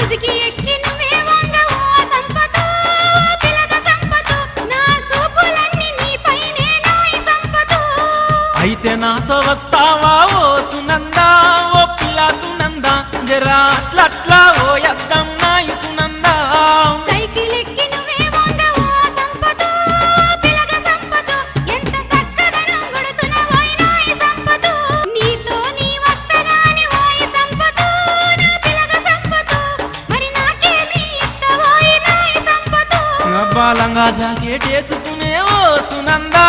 ముదికి ఎక్కి నువ్వే వంగ ఓ సంపతో పిలక సంపతో నా సూపులన్నీ నీపైనే నాయి సంపతో అయితే నాతో వస్తావా ఓ సునందా ఓ పిల్ల సునందా జరా అట్లట్లా ఓ యద్దం నాయి సునందా సైకిల్ ఎక్కి నువ్వే వంగ ఓ సంపతో పిలక సంపతో ఎంత చక్కదనం గుడుతున్నవోయ్ నాయి సంపతో నీతో నీ వస్తరాని ఓయ్ సంపతో నా పిలక సంపతో మరి నాకేమి ఇత్తవోయ్ నాయి సంపతో బాలంగా జాకెట్ వేసుకునే ఓ సునందా